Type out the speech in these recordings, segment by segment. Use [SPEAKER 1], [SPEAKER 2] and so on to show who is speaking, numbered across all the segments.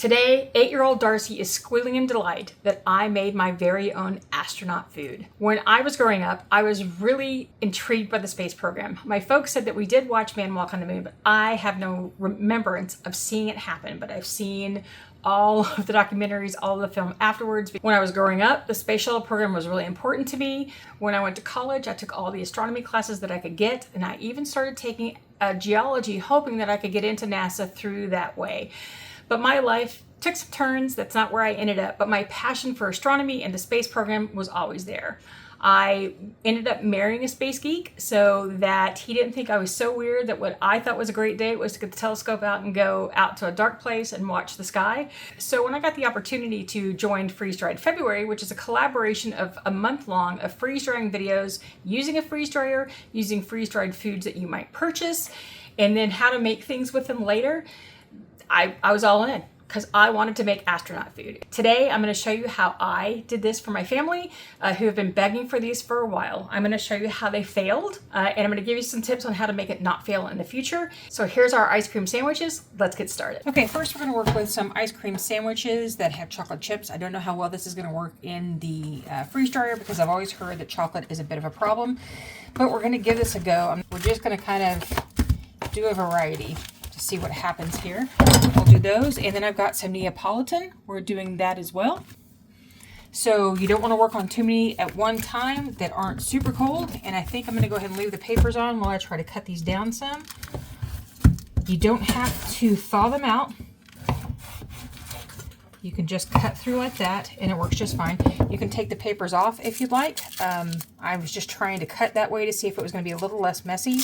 [SPEAKER 1] Today, 8-year-old Darcy is squealing in delight that I made my very own astronaut food. When I was growing up, I was really intrigued by the space program. My folks said that we did watch Man Walk on the Moon, but I have no remembrance of seeing it happen. But I've seen all of the documentaries, all of the film afterwards. When I was growing up, the space shuttle program was really important to me. When I went to college, I took all the astronomy classes that I could get, and I even started taking geology, hoping that I could get into NASA through that way. But my life took some turns. That's not where I ended up. But my passion for astronomy and the space program was always there. I ended up marrying a space geek so that he didn't think I was so weird that what I thought was a great date was to get the telescope out and go out to a dark place and watch the sky. So when I got the opportunity to join Freeze Dried February, which is a collaboration of a month long of freeze drying videos, using a freeze dryer, using freeze dried foods that you might purchase, and then how to make things with them later, I was all in because I wanted to make astronaut food. Today, I'm going to show you how I did this for my family who have been begging for these for a while. I'm going to show you how they failed, and I'm going to give you some tips on how to make it not fail in the future. So here's our ice cream sandwiches. Let's get started. Okay, first we're going to work with some ice cream sandwiches that have chocolate chips. I don't know how well this is going to work in the freeze dryer because I've always heard that chocolate is a bit of a problem, but we're going to give this a go. We're just going to kind of do a variety to see what happens here. We'll do those, and then I've got some Neapolitan. We're doing that as well. So you don't want to work on too many at one time that aren't super cold, and I think I'm going to go ahead and leave the papers on while I try to cut these down some. You don't have to thaw them out. You can just cut through like that, and it works just fine. You can take the papers off if you'd like. I was just trying to cut that way to see if it was going to be a little less messy.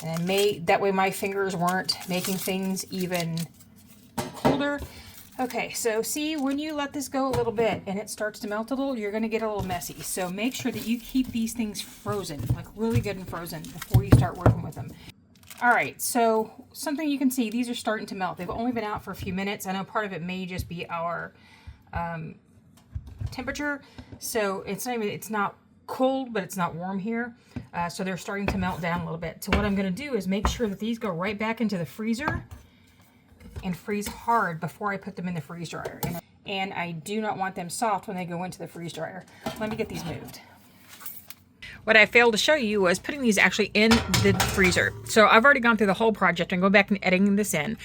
[SPEAKER 1] And that way my fingers weren't making things even colder. Okay, so see, when you let this go a little bit and it starts to melt a little, you're going to get a little messy. So make sure that you keep these things frozen, like really good and frozen, before you start working with them. All right, so something you can see, these are starting to melt. They've only been out for a few minutes. I know part of it may just be our temperature. So it's not cold, but it's not warm here. So they're starting to melt down a little bit. So what I'm going to do is make sure that these go right back into the freezer and freeze hard before I put them in the freeze dryer. And I do not want them soft when they go into the freeze dryer. Let me get these moved. What I failed to show you was putting these actually in the freezer. So I've already gone through the whole project and go back and editing this in.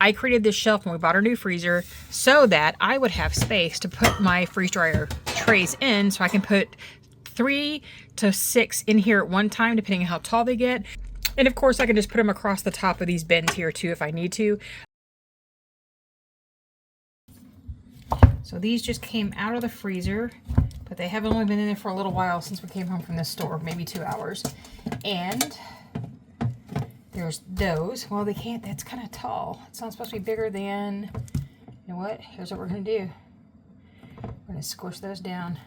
[SPEAKER 1] I created this shelf when we bought our new freezer so that I would have space to put my freeze dryer trays in, so I can put 3 to 6 in here at one time, depending on how tall they get. And of course, I can just put them across the top of these bins here too if I need to. So these just came out of the freezer, but they have only been in there for a little while since we came home from the store, maybe 2 hours. And there's those. Well, they can't, that's kind of tall. It's not supposed to be bigger than, you know what? Here's what we're going to do. We're going to squish those down.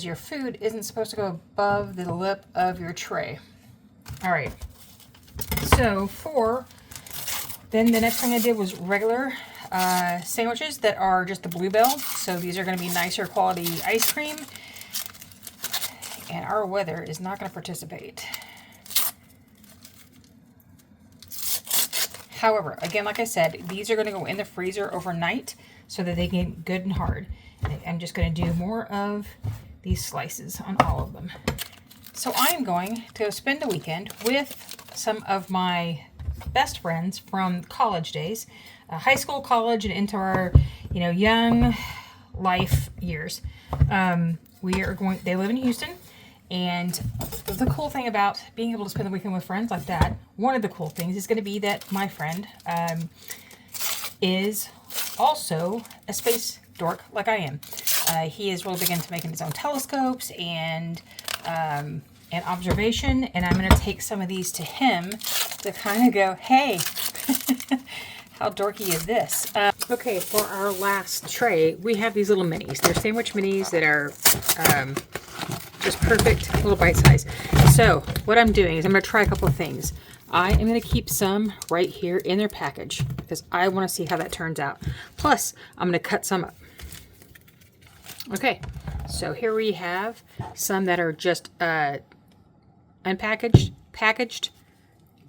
[SPEAKER 1] Your food isn't supposed to go above the lip of your tray. All right. So then the next thing I did was regular sandwiches that are just the Bluebell. So these are going to be nicer quality ice cream. And our weather is not going to participate. However, again, like I said, these are going to go in the freezer overnight so that they get good and hard. I'm just going to do more of these slices on all of them. So I'm going to spend a weekend with some of my best friends from college days, high school, college, and into our, young life years. They live in Houston, and the cool thing about being able to spend the weekend with friends like that, one of the cool things is going to be that my friend is also a space dork like I am. He is really big into making his own telescopes and observation, and I'm going to take some of these to him to kind of go, hey, how dorky is this? Okay, for our last tray, we have these little minis. They're sandwich minis that are just perfect, little bite size. So what I'm doing is I'm going to try a couple of things. I am going to keep some right here in their package because I want to see how that turns out. Plus, I'm going to cut some up. Okay, so here we have some that are just unpackaged, packaged,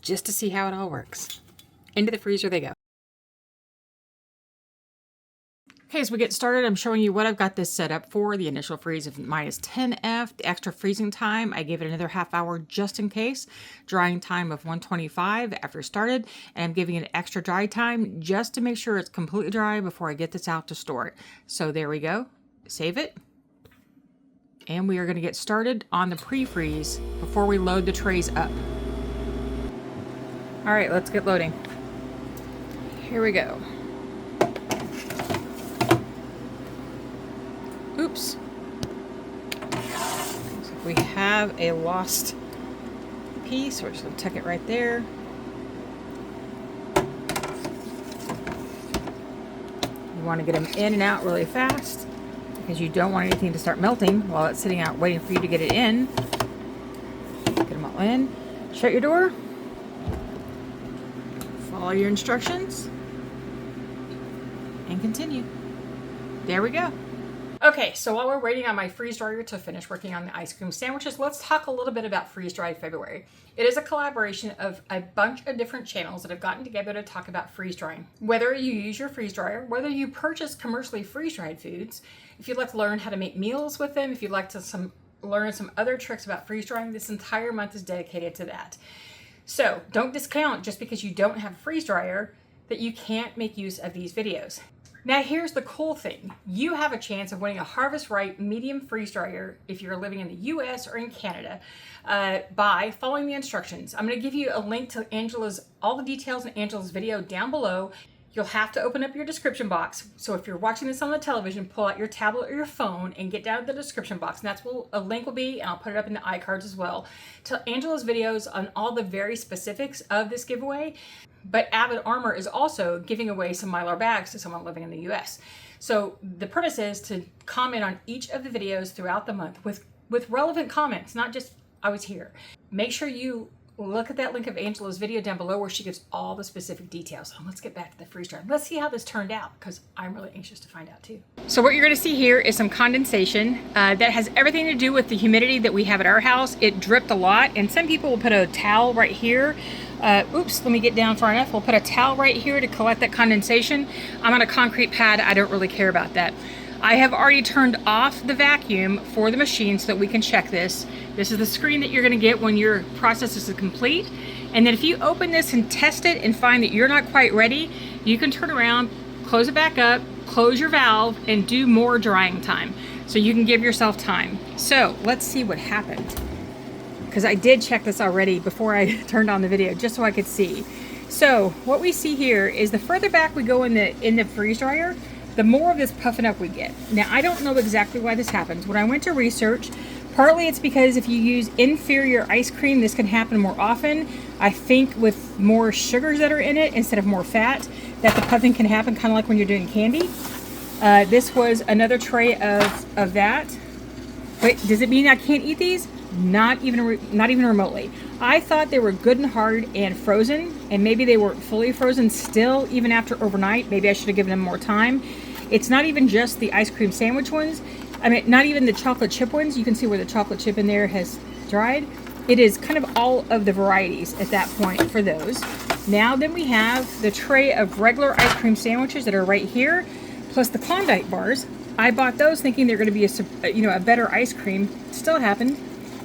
[SPEAKER 1] just to see how it all works. Into the freezer they go. Okay, as we get started, I'm showing you what I've got this set up for. The initial freeze of minus 10F, the extra freezing time, I gave it another half hour just in case. Drying time of 125 after started, and I'm giving it extra dry time just to make sure it's completely dry before I get this out to store it. So there we go. Save it. And we are going to get started on the pre-freeze before we load the trays up. All right, let's get loading. Here we go. Oops. So we have a lost piece. We're just going to tuck it right there. You want to get them in and out really fast because you don't want anything to start melting while it's sitting out waiting for you to get it in. Get them all in. Shut your door. Follow your instructions. And continue. There we go. Okay, so while we're waiting on my freeze dryer to finish working on the ice cream sandwiches, let's talk a little bit about Freeze Dried February. It is a collaboration of a bunch of different channels that have gotten together to talk about freeze drying. Whether you use your freeze dryer, whether you purchase commercially freeze-dried foods, if you'd like to learn how to make meals with them, if you'd like to learn some other tricks about freeze drying, this entire month is dedicated to that. So don't discount just because you don't have a freeze dryer that you can't make use of these videos. Now here's the cool thing. You have a chance of winning a Harvest Right medium freeze dryer if you're living in the US or in Canada by following the instructions. I'm going to give you a link to all the details in Angela's video down below. You'll have to open up your description box. So if you're watching this on the television, pull out your tablet or your phone and get down to the description box. And that's where a link will be, and I'll put it up in the iCards as well, to Angela's videos on all the very specifics of this giveaway. But Avid Armor is also giving away some Mylar bags to someone living in the US. So the purpose is to comment on each of the videos throughout the month with relevant comments, not just, I was here. Make sure you look at that link of Angela's video down below where she gives all the specific details. And let's get back to the freeze dryer. Let's see how this turned out because I'm really anxious to find out too. So what you're going to see here is some condensation that has everything to do with the humidity that we have at our house. It dripped a lot, and some people will put a towel right here. Oops, let me get down far enough. We'll put a towel right here to collect that condensation. I'm on a concrete pad. I don't really care about that. I have already turned off the vacuum for the machine so that we can check this. This is the screen that you're going to get when your process is complete. And then if you open this and test it and find that you're not quite ready, you can turn around, close it back up, close your valve, and do more drying time. So you can give yourself time. So let's see what happened, because I did check this already before I turned on the video just so I could see. So what we see here is the further back we go in the freeze dryer, the more of this puffing up we get. Now, I don't know exactly why this happens. When I went to research, partly it's because if you use inferior ice cream, this can happen more often. I think with more sugars that are in it instead of more fat, that the puffing can happen kind of like when you're doing candy. This was another tray of that. But does it mean I can't eat these? Not even remotely. I thought they were good and hard and frozen, and maybe they weren't fully frozen still, even after overnight. Maybe I should have given them more time. It's not even just the ice cream sandwich ones. I mean, not even the chocolate chip ones. You can see where the chocolate chip in there has dried. It is kind of all of the varieties at that point for those. Now then we have the tray of regular ice cream sandwiches that are right here, plus the Klondike bars. I bought those thinking they're going to be a better ice cream. Still happened,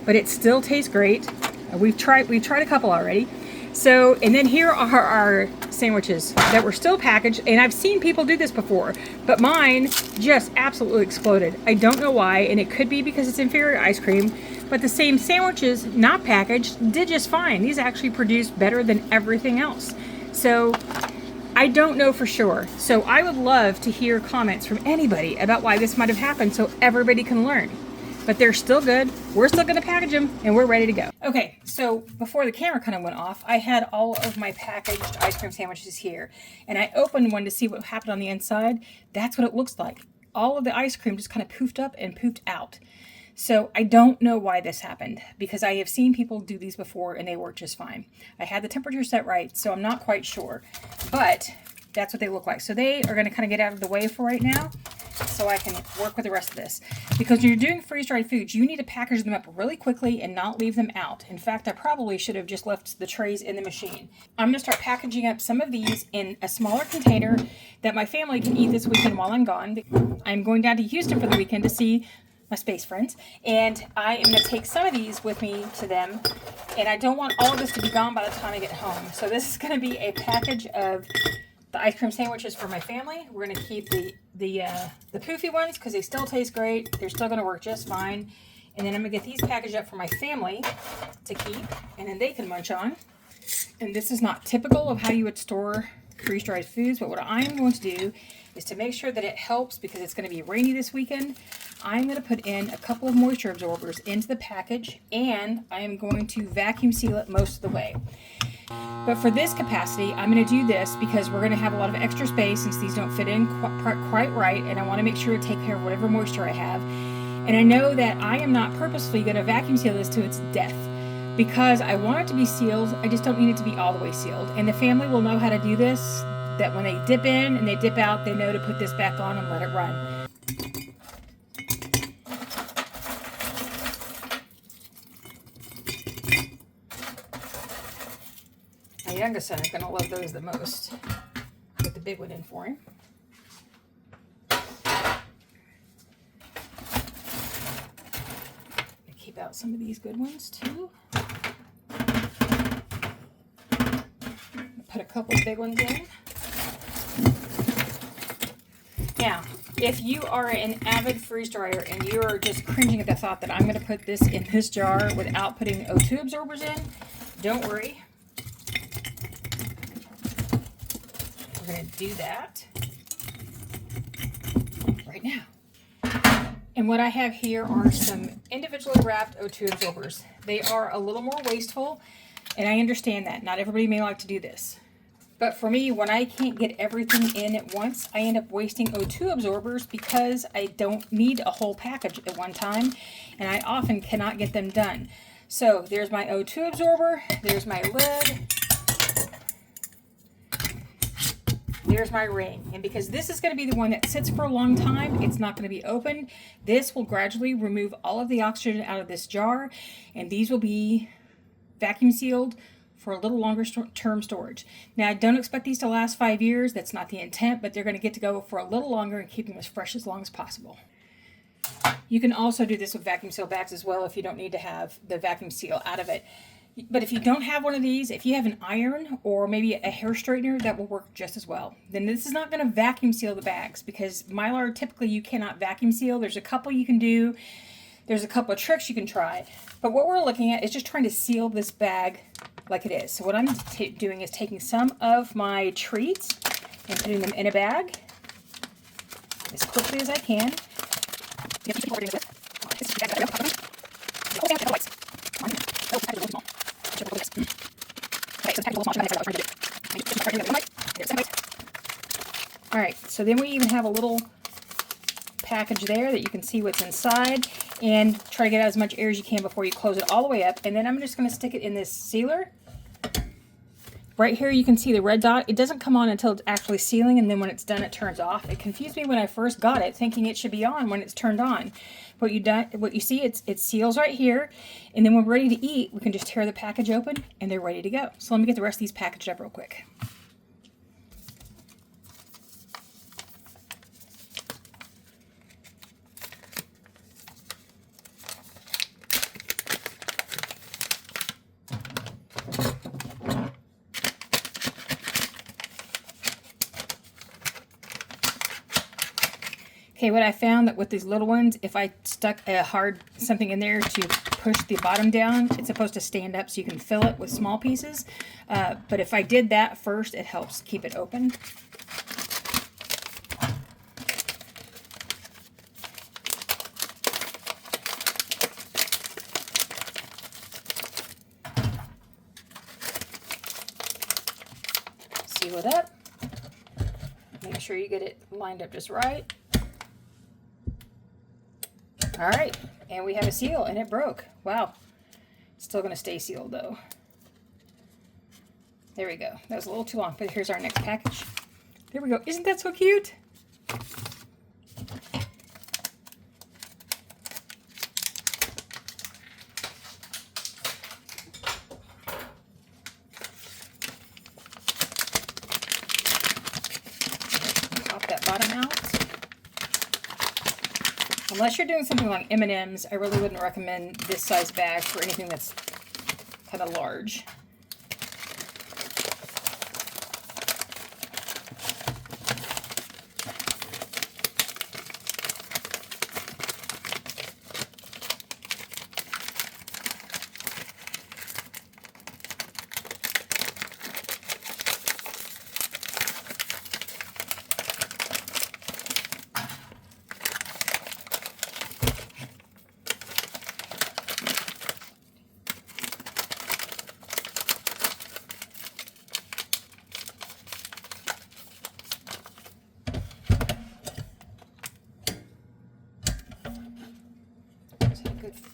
[SPEAKER 1] but it still tastes great. We've tried a couple already. So, and then here are our sandwiches that were still packaged, and I've seen people do this before, but mine just absolutely exploded. I don't know why, and it could be because it's inferior ice cream, but the same sandwiches, not packaged, did just fine. These actually produced better than everything else. So, I don't know for sure. So I would love to hear comments from anybody about why this might have happened so everybody can learn. But they're still good. We're still going to package them, and we're ready to go. Okay, so before the camera kind of went off, I had all of my packaged ice cream sandwiches here, and I opened one to see what happened on the inside. That's what it looks like. All of the ice cream just kind of poofed up and poofed out. So I don't know why this happened, because I have seen people do these before and they work just fine. I had the temperature set right, so I'm not quite sure, but that's what they look like. So they are going to kind of get out of the way for right now. so I can work with the rest of this. Because when you're doing freeze-dried foods, you need to package them up really quickly and not leave them out. In fact, I probably should have just left the trays in the machine. I'm going to start packaging up some of these in a smaller container that my family can eat this weekend while I'm gone. I'm going down to Houston for the weekend to see my space friends, and I am going to take some of these with me to them, and I don't want all of this to be gone by the time I get home. So this is going to be a package of the ice cream sandwiches for my family. We're going to keep the poofy ones because they still taste great. They're still going to work just fine. And then I'm going to get these packaged up for my family to keep, and then they can munch on. And this is not typical of how you would store freeze-dried foods, but what I'm going to do is to make sure that it helps, because it's going to be rainy this weekend, I'm going to put in a couple of moisture absorbers into the package, and I am going to vacuum seal it most of the way. But for this capacity, I'm going to do this because we're going to have a lot of extra space since these don't fit in quite right, and I want to make sure to take care of whatever moisture I have. And I know that I am not purposefully going to vacuum seal this to its death, because I want it to be sealed. I just don't need it to be all the way sealed. And the family will know how to do this, that when they dip in and they dip out, they know to put this back on and let it run. My youngest son is going to love those the most. Put the big one in for him. Keep out some of these good ones too. Put a couple of big ones in. Now, if you are an avid freeze dryer and you are just cringing at the thought that I'm going to put this in this jar without putting O2 absorbers in, don't worry. We're going to do that right now. And what I have here are some individually wrapped O2 absorbers. They are a little more wasteful, and I understand that. Not everybody may like to do this. But for me, when I can't get everything in at once, I end up wasting O2 absorbers because I don't need a whole package at one time, and I often cannot get them done. So there's my O2 absorber, there's my lid, there's my ring. And because this is going to be the one that sits for a long time, it's not going to be open. This will gradually remove all of the oxygen out of this jar, and these will be vacuum sealed for a little longer term storage. Now, I don't expect these to last 5 years. That's not the intent, but they're going to get to go for a little longer and keep them as fresh as long as possible. You can also do this with vacuum seal bags as well if you don't need to have the vacuum seal out of it. But if you don't have one of these, if you have an iron or maybe a hair straightener, that will work just as well. Then this is not going to vacuum seal the bags, because Mylar typically you cannot vacuum seal. There's a couple you can do. There's a couple of tricks you can try. But what we're looking at is just trying to seal this bag like it is. So what I'm doing is taking some of my treats and putting them in a bag as quickly as I can. Alright, so then we even have a little package there that you can see what's inside, and try to get out as much air as you can before you close it all the way up. And then I'm just going to stick it in this sealer. Right here you can see the red dot. It doesn't come on until it's actually sealing, and then when it's done it turns off. It confused me when I first got it, thinking it should be on when it's turned on. What you see, it seals right here, and then when we're ready to eat, we can just tear the package open and they're ready to go. So let me get the rest of these packaged up real quick. Okay, what I found that with these little ones, if I stuck a hard something in there to push the bottom down, it's supposed to stand up so you can fill it with small pieces. But if I did that first, it helps keep it open. Seal it up. Make sure you get it lined up just right. All right, and we have a seal, and it broke. Wow. It's still going to stay sealed, though. There we go. That was a little too long, but here's our next package. There we go. Isn't that so cute? Unless you're doing something like M&Ms, I really wouldn't recommend this size bag for anything that's kind of large.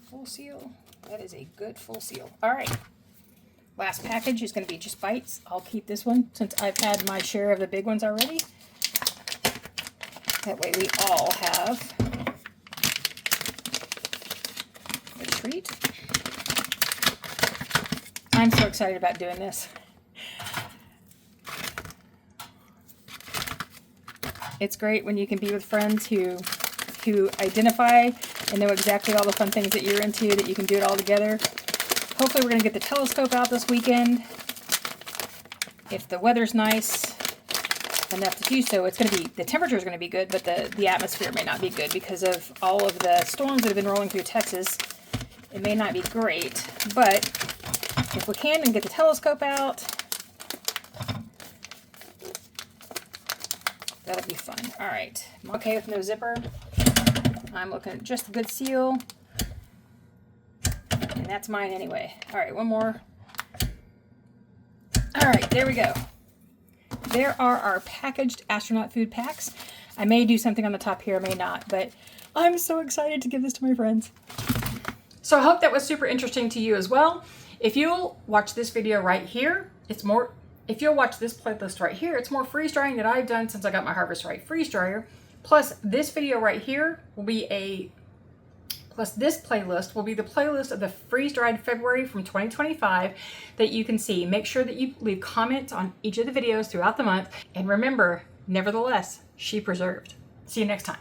[SPEAKER 1] Full seal. That is a good full seal. All right. Last package is going to be just bites. I'll keep this one since I've had my share of the big ones already. That way we all have a treat. I'm so excited about doing this. It's great when you can be with friends who identify and know exactly all the fun things that you're into, that you can do it all together. Hopefully we're going to get the telescope out this weekend. If the weather's nice enough to do so, it's going to be, the temperature is going to be good, but the atmosphere may not be good because of all of the storms that have been rolling through Texas. It may not be great, but if we can and get the telescope out, that'll be fun. All right, I'm okay with no zipper. I'm looking at just a good seal, and that's mine anyway. All right, one more. All right, there we go. There are our packaged astronaut food packs. I may do something on the top here, I may not, but I'm so excited to give this to my friends. So I hope that was super interesting to you as well. If you'll watch this video right here, if you'll watch this playlist right here, it's more freeze drying that I've done since I got my Harvest Right freeze dryer. Plus this video right here will be plus this playlist will be the playlist of the freeze-dried February from 2025 that you can see. Make sure that you leave comments on each of the videos throughout the month. And remember, nevertheless, she preserved. See you next time.